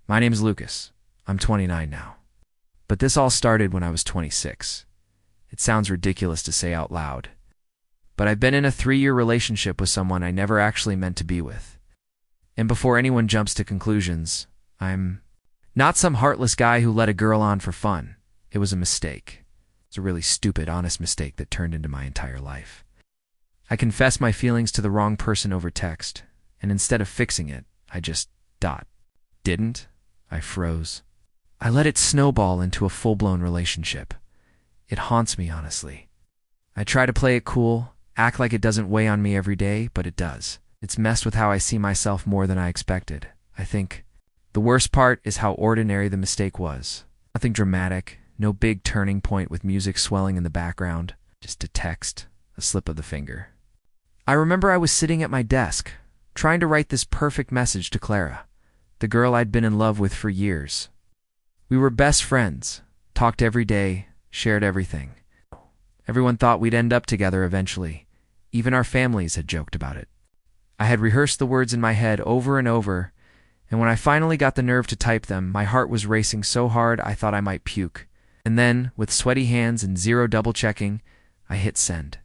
My name's Lucas. I'm 29 now. But this all started when I was 26. It sounds ridiculous to say out loud. But I've been in a 3-year relationship with someone I never actually meant to be with. And before anyone jumps to conclusions, I'm not some heartless guy who let a girl on for fun. It was a mistake. It's a really stupid, honest mistake that turned into my entire life. I confessed my feelings to the wrong person over text, and instead of fixing it, I just didn't. I froze. I let it snowball into a full-blown relationship. It haunts me, honestly. I try to play it cool, act like it doesn't weigh on me every day, but it does. It's messed with how I see myself more than I expected. I think the worst part is how ordinary the mistake was. Nothing dramatic, no big turning point with music swelling in the background, just a text, a slip of the finger. I remember I was sitting at my desk, trying to write this perfect message to Clara, the girl I'd been in love with for years. We were best friends, talked every day, shared everything. Everyone thought we'd end up together eventually. Even our families had joked about it. I had rehearsed the words in my head over and over, and when I finally got the nerve to type them, my heart was racing so hard I thought I might puke. And then, with sweaty hands and zero double-checking, I hit send.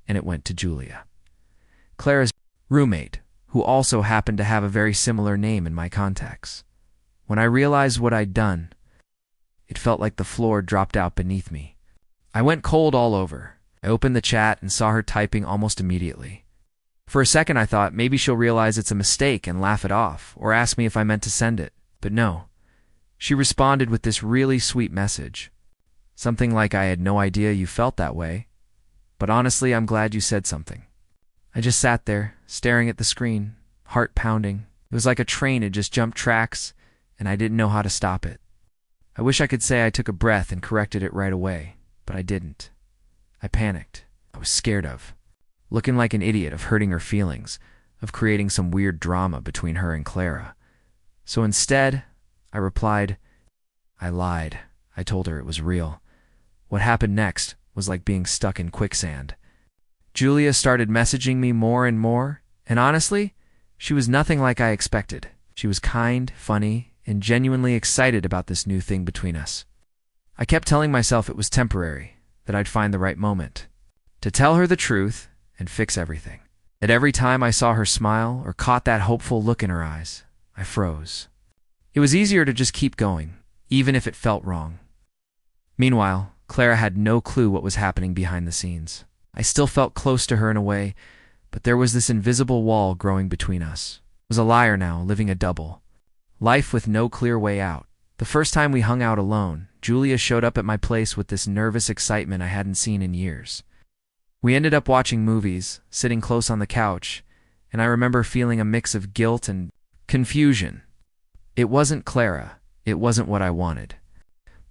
And it went to Julia, Clara's roommate, who also happened to have a very similar name in my contacts. When I realized what I'd done, it felt like the floor dropped out beneath me. I went cold all over. I opened the chat and saw her typing almost immediately. For a second I thought maybe she'll realize it's a mistake and laugh it off, or ask me if I meant to send it. But no. She responded with this really sweet message. Something like, "I had no idea you felt that way. But honestly, I'm glad you said something." I just sat there, staring at the screen, heart pounding. It was like a train had just jumped tracks, and I didn't know how to stop it. I wish I could say I took a breath and corrected it right away, but I didn't. I panicked. I was scared of looking like an idiot, of hurting her feelings, of creating some weird drama between her and Clara. So instead, I replied, "I lied. I told her it was real." What happened next was like being stuck in quicksand. Julia started messaging me more and more, and honestly, she was nothing like I expected. She was kind, funny, and genuinely excited about this new thing between us. I kept telling myself it was temporary, that I'd find the right moment to tell her the truth and fix everything. That every time I saw her smile or caught that hopeful look in her eyes, I froze. It was easier to just keep going, even if it felt wrong. Meanwhile, Clara had no clue what was happening behind the scenes. I still felt close to her in a way, but there was this invisible wall growing between us. I was a liar now, living a double life with no clear way out. The first time we hung out alone, Julia showed up at my place with this nervous excitement I hadn't seen in years. We ended up watching movies, sitting close on the couch, and I remember feeling a mix of guilt and confusion. It wasn't Clara. It wasn't what I wanted.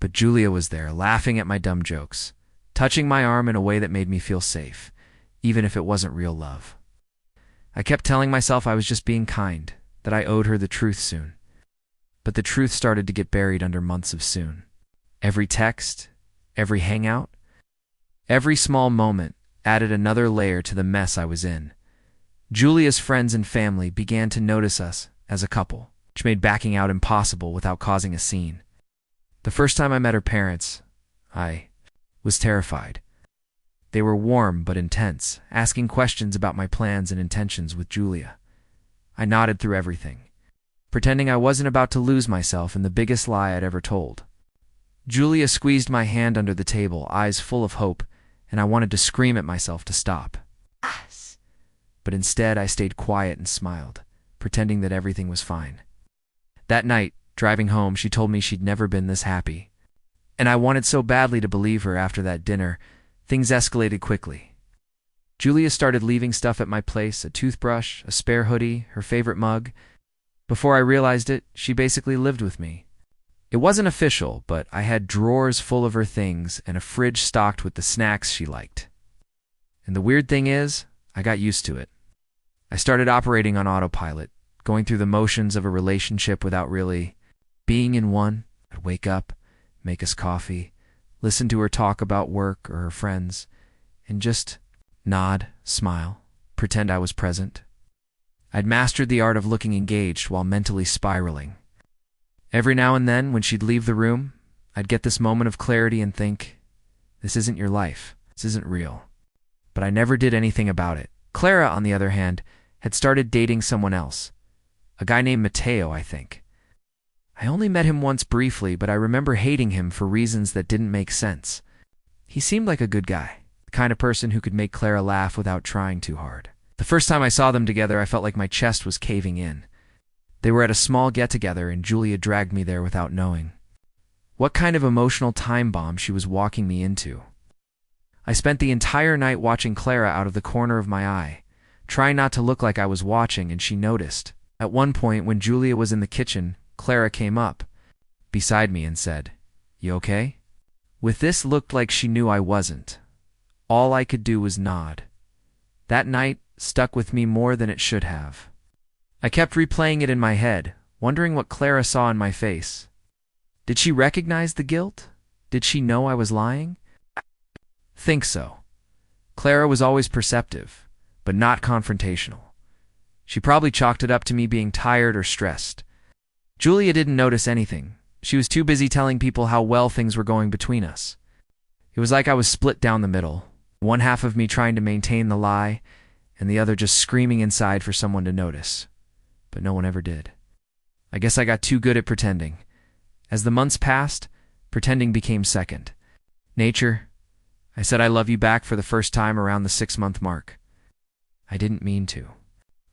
But Julia was there, laughing at my dumb jokes, touching my arm in a way that made me feel safe, even if it wasn't real love. I kept telling myself I was just being kind, that I owed her the truth soon. But the truth started to get buried under months of soon. Every text, every hangout, every small moment added another layer to the mess I was in. Julia's friends and family began to notice us as a couple, which made backing out impossible without causing a scene. The first time I met her parents, I was terrified. They were warm but intense, asking questions about my plans and intentions with Julia. I nodded through everything, pretending I wasn't about to lose myself in the biggest lie I'd ever told. Julia squeezed my hand under the table, eyes full of hope, and I wanted to scream at myself to stop. But instead I stayed quiet and smiled, pretending that everything was fine. That night, driving home, she told me she'd never been this happy. And I wanted so badly to believe her. After that dinner, things escalated quickly. Julia started leaving stuff at my place, a toothbrush, a spare hoodie, her favorite mug. Before I realized it, she basically lived with me. It wasn't official, but I had drawers full of her things and a fridge stocked with the snacks she liked. And the weird thing is, I got used to it. I started operating on autopilot, going through the motions of a relationship without really being in one. I'd wake up, make us coffee, listen to her talk about work or her friends, and just nod, smile, pretend I was present. I'd mastered the art of looking engaged while mentally spiraling. Every now and then, when she'd leave the room, I'd get this moment of clarity and think, this isn't your life. This isn't real. But I never did anything about it. Clara, on the other hand, had started dating someone else. A guy named Mateo, I think. I only met him once briefly, but I remember hating him for reasons that didn't make sense. He seemed like a good guy, the kind of person who could make Clara laugh without trying too hard. The first time I saw them together, I felt like my chest was caving in. They were at a small get-together, and Julia dragged me there without knowing. What kind of emotional time bomb she was walking me into. I spent the entire night watching Clara out of the corner of my eye, trying not to look like I was watching, and she noticed. At one point, when Julia was in the kitchen, Clara came up beside me and said, "You okay?" With this looked like she knew I wasn't. All I could do was nod. That night stuck with me more than it should have. I kept replaying it in my head, wondering what Clara saw in my face. Did she recognize the guilt? Did she know I was lying? Think so. Clara was always perceptive, but not confrontational. She probably chalked it up to me being tired or stressed. Julia didn't notice anything. She was too busy telling people how well things were going between us. It was like I was split down the middle, one half of me trying to maintain the lie, and the other just screaming inside for someone to notice. But no one ever did. I guess I got too good at pretending. As the months passed, pretending became second. Nature, I said I love you back for the first time around the 6-month mark. I didn't mean to.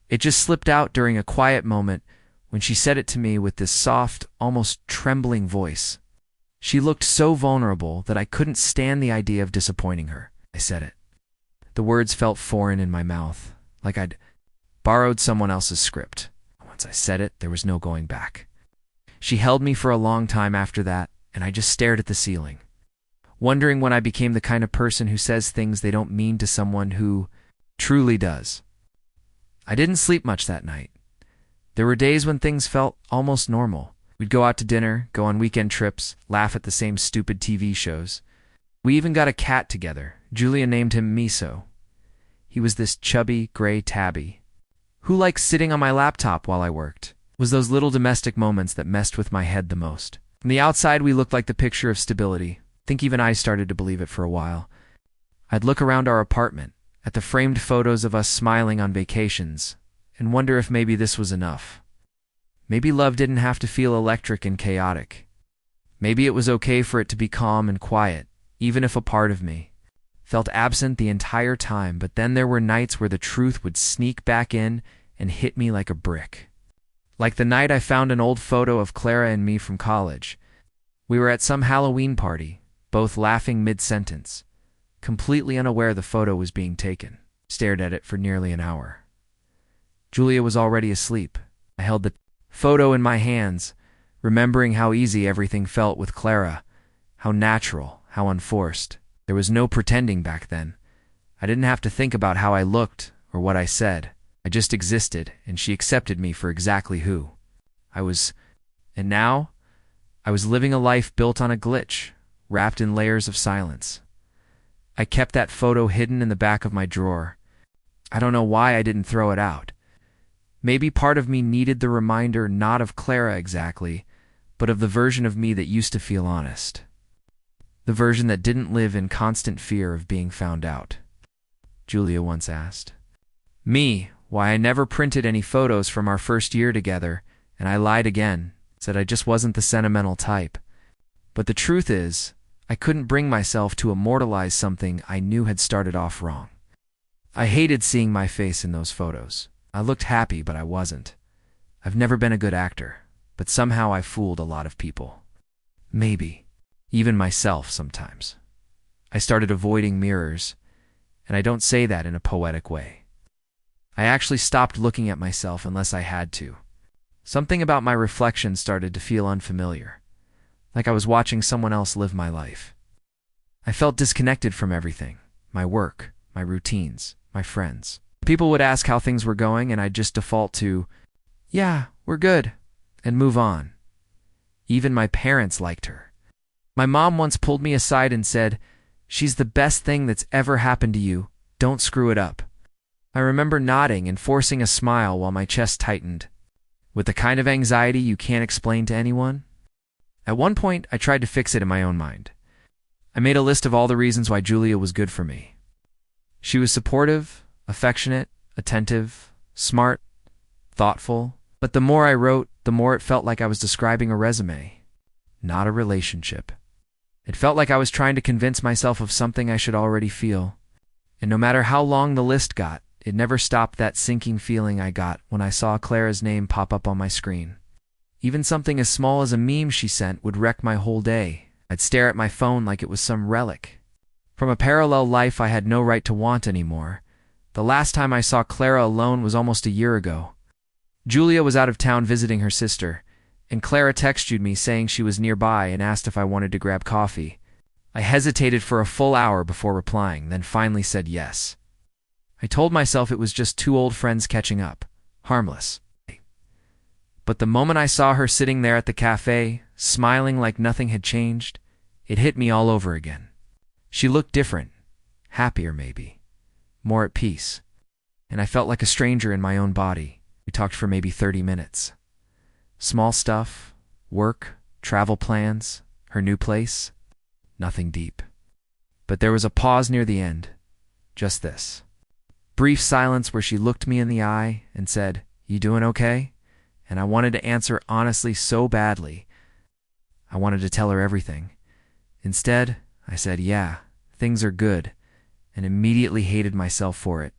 It just slipped out during a quiet moment when she said it to me with this soft, almost trembling voice. She looked so vulnerable that I couldn't stand the idea of disappointing her. I said it. The words felt foreign in my mouth, like I'd borrowed someone else's script. Once I said it, there was no going back. She held me for a long time after that, and I just stared at the ceiling, wondering when I became the kind of person who says things they don't mean to someone who truly does. I didn't sleep much that night. There were days when things felt almost normal. We'd go out to dinner, go on weekend trips, laugh at the same stupid TV shows. We even got a cat together. Julia named him Miso. He was this chubby, gray tabby who liked sitting on my laptop while I worked. It was those little domestic moments that messed with my head the most. From the outside, we looked like the picture of stability. I think even I started to believe it for a while. I'd look around our apartment, at the framed photos of us smiling on vacations, and wonder if maybe this was enough. Maybe love didn't have to feel electric and chaotic. Maybe it was okay for it to be calm and quiet, even if a part of me felt absent the entire time. But then there were nights where the truth would sneak back in and hit me like a brick. Like the night I found an old photo of Clara and me from college. We were at some Halloween party, both laughing mid-sentence, completely unaware the photo was being taken. Stared at it for nearly an hour. Julia was already asleep. I held the photo in my hands, remembering how easy everything felt with Clara, how natural, how unforced. There was no pretending back then. I didn't have to think about how I looked or what I said. I just existed, and she accepted me for exactly who I was. And now, I was living a life built on a glitch, wrapped in layers of silence. I kept that photo hidden in the back of my drawer. I don't know why I didn't throw it out. Maybe part of me needed the reminder not of Clara exactly, but of the version of me that used to feel honest. The version that didn't live in constant fear of being found out. Julia once asked me why I never printed any photos from our first year together, and I lied again, said I just wasn't the sentimental type. But the truth is, I couldn't bring myself to immortalize something I knew had started off wrong. I hated seeing my face in those photos. I looked happy, but I wasn't. I've never been a good actor, but somehow I fooled a lot of people. Maybe even myself sometimes. I started avoiding mirrors, and I don't say that in a poetic way. I actually stopped looking at myself unless I had to. Something about my reflection started to feel unfamiliar, like I was watching someone else live my life. I felt disconnected from everything, my work, my routines, my friends. People would ask how things were going, and I'd just default to, "Yeah, we're good," and move on. Even my parents liked her. My mom once pulled me aside and said, "She's the best thing that's ever happened to you. Don't screw it up." I remember nodding and forcing a smile while my chest tightened. with the kind of anxiety you can't explain to anyone. At one point, I tried to fix it in my own mind. I made a list of all the reasons why Julia was good for me. She was supportive, affectionate, attentive, smart, thoughtful, but the more I wrote, the more it felt like I was describing a resume, not a relationship. It felt like I was trying to convince myself of something I should already feel. And no matter how long the list got, it never stopped that sinking feeling I got when I saw Clara's name pop up on my screen. Even something as small as a meme she sent would wreck my whole day. I'd stare at my phone like it was some relic from a parallel life I had no right to want anymore. The last time I saw Clara alone was almost a year ago. Julia was out of town visiting her sister, and Clara texted me saying she was nearby and asked if I wanted to grab coffee. I hesitated for a full hour before replying, then finally said yes. I told myself it was just two old friends catching up. Harmless. But the moment I saw her sitting there at the cafe, smiling like nothing had changed, it hit me all over again. She looked different, happier maybe, more at peace, and I felt like a stranger in my own body. We talked for maybe 30 minutes. Small stuff, work, travel plans, her new place, nothing deep. But there was a pause near the end, just this. Brief silence where she looked me in the eye and said, "You doing okay?" And I wanted to answer honestly so badly. I wanted to tell her everything. Instead, I said, "Yeah, things are good," and immediately hated myself for it.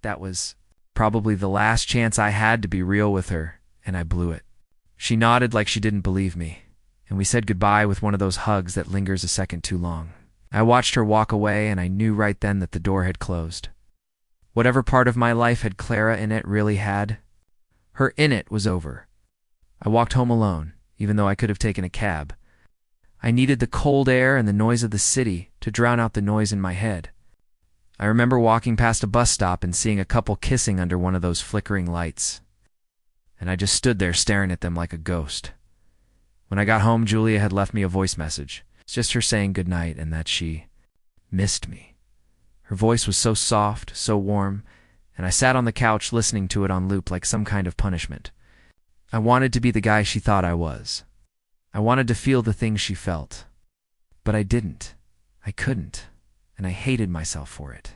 That was probably the last chance I had to be real with her, and I blew it. She nodded like she didn't believe me, and we said goodbye with one of those hugs that lingers a second too long. I watched her walk away, and I knew right then that the door had closed. Whatever part of my life had Clara in it really had, her in it was over. I walked home alone, even though I could have taken a cab. I needed the cold air and the noise of the city to drown out the noise in my head. I remember walking past a bus stop and seeing a couple kissing under one of those flickering lights, and I just stood there staring at them like a ghost. When I got home, Julia had left me a voice message. It's just her saying goodnight and that she missed me. Her voice was so soft, so warm, and I sat on the couch listening to it on loop like some kind of punishment. I wanted to be the guy she thought I was. I wanted to feel the things she felt. But I didn't. I couldn't, and I hated myself for it.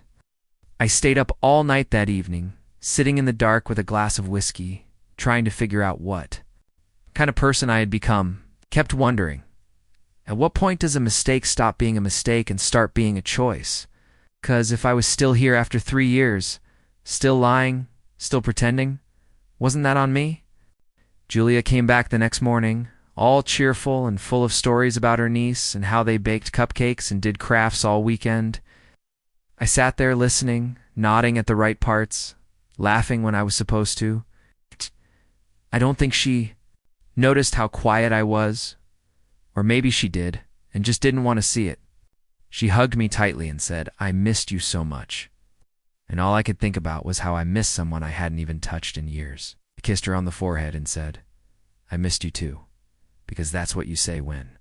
I stayed up all night that evening, sitting in the dark with a glass of whiskey, trying to figure out what kind of person I had become. Kept wondering, at what point does a mistake stop being a mistake and start being a choice? 'Cause if I was still here after 3 years, still lying, still pretending, wasn't that on me? Julia came back the next morning, all cheerful and full of stories about her niece and how they baked cupcakes and did crafts all weekend. I sat there listening, nodding at the right parts, laughing when I was supposed to. I don't think she noticed how quiet I was, or maybe she did, and just didn't want to see it. She hugged me tightly and said, "I missed you so much." And all I could think about was how I missed someone I hadn't even touched in years. I kissed her on the forehead and said, "I missed you too, because that's what you say when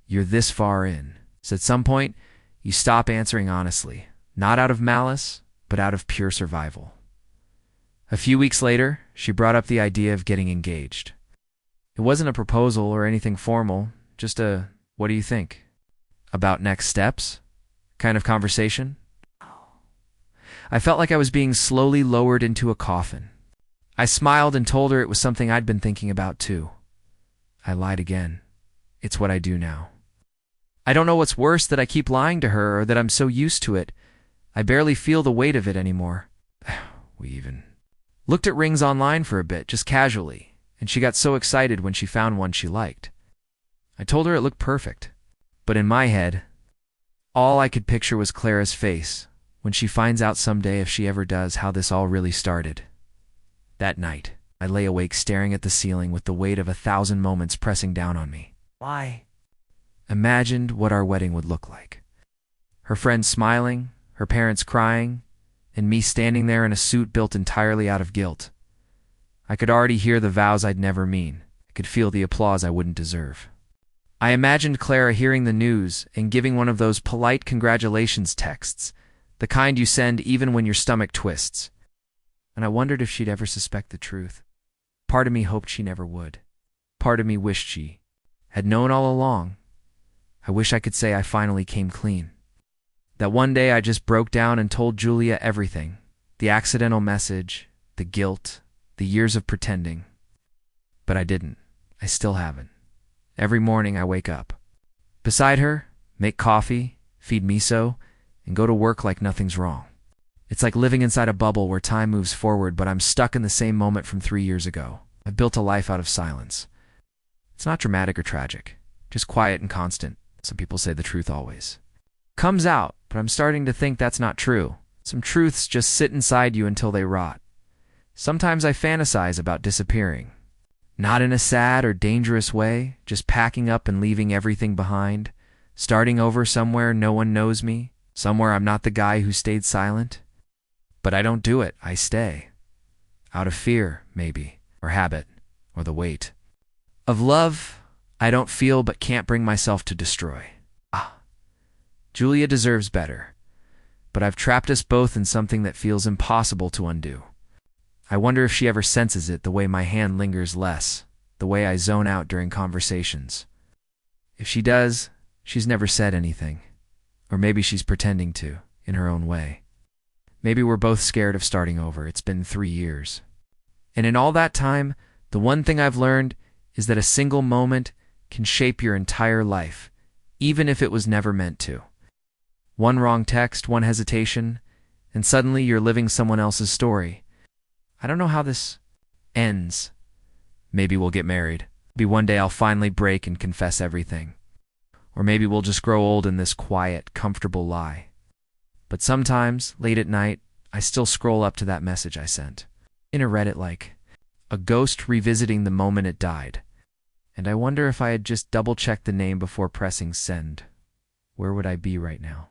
you're this far in." So at some point, you stop answering honestly, not out of malice, but out of pure survival. A few weeks later, she brought up the idea of getting engaged. It wasn't a proposal or anything formal, just a, "What do you think?" about next steps kind of conversation. I felt like I was being slowly lowered into a coffin. I smiled and told her it was something I'd been thinking about too. I lied again. It's what I do now. I don't know what's worse, that I keep lying to her or that I'm so used to it. I barely feel the weight of it anymore. We even looked at rings online for a bit, just casually, and she got so excited when she found one she liked. I told her it looked perfect. But in my head, all I could picture was Clara's face when she finds out someday, if she ever does, how this all really started. That night, I lay awake staring at the ceiling with the weight of 1,000 moments pressing down on me. Why? Imagined what our wedding would look like. Her friends smiling, her parents crying, and me standing there in a suit built entirely out of guilt. I could already hear the vows I'd never mean. I could feel the applause I wouldn't deserve. I imagined Clara hearing the news and giving one of those polite congratulations texts, the kind you send even when your stomach twists. And I wondered if she'd ever suspect the truth. Part of me hoped she never would. Part of me wished she had known all along. I wish I could say I finally came clean. That one day I just broke down and told Julia everything. The accidental message, the guilt, the years of pretending. But I didn't. I still haven't. Every morning I wake up beside her, make coffee, feed miso, and go to work like nothing's wrong. It's like living inside a bubble where time moves forward, but I'm stuck in the same moment from 3 years ago. I've built a life out of silence. It's not dramatic or tragic, just quiet and constant. Some people say the truth always comes out, but I'm starting to think that's not true. Some truths just sit inside you until they rot. Sometimes I fantasize about disappearing. Not in a sad or dangerous way, just packing up and leaving everything behind, starting over somewhere no one knows me, somewhere I'm not the guy who stayed silent. But I don't do it, I stay. Out of fear, maybe, or habit, or the weight of love I don't feel but can't bring myself to destroy. Julia deserves better, but I've trapped us both in something that feels impossible to undo. I wonder if she ever senses it, the way my hand lingers less, the way I zone out during conversations. If she does, she's never said anything. Or maybe she's pretending to, in her own way. Maybe we're both scared of starting over. It's been 3 years. And in all that time, the one thing I've learned is that a single moment can shape your entire life, even if it was never meant to. One wrong text, one hesitation, and suddenly you're living someone else's story. I don't know how this ends. Maybe we'll get married. Maybe one day I'll finally break and confess everything. Or maybe we'll just grow old in this quiet, comfortable lie. But sometimes, late at night, I still scroll up to that message I sent. In a Reddit like a ghost revisiting the moment it died. And I wonder if I had just double-checked the name before pressing send. Where would I be right now?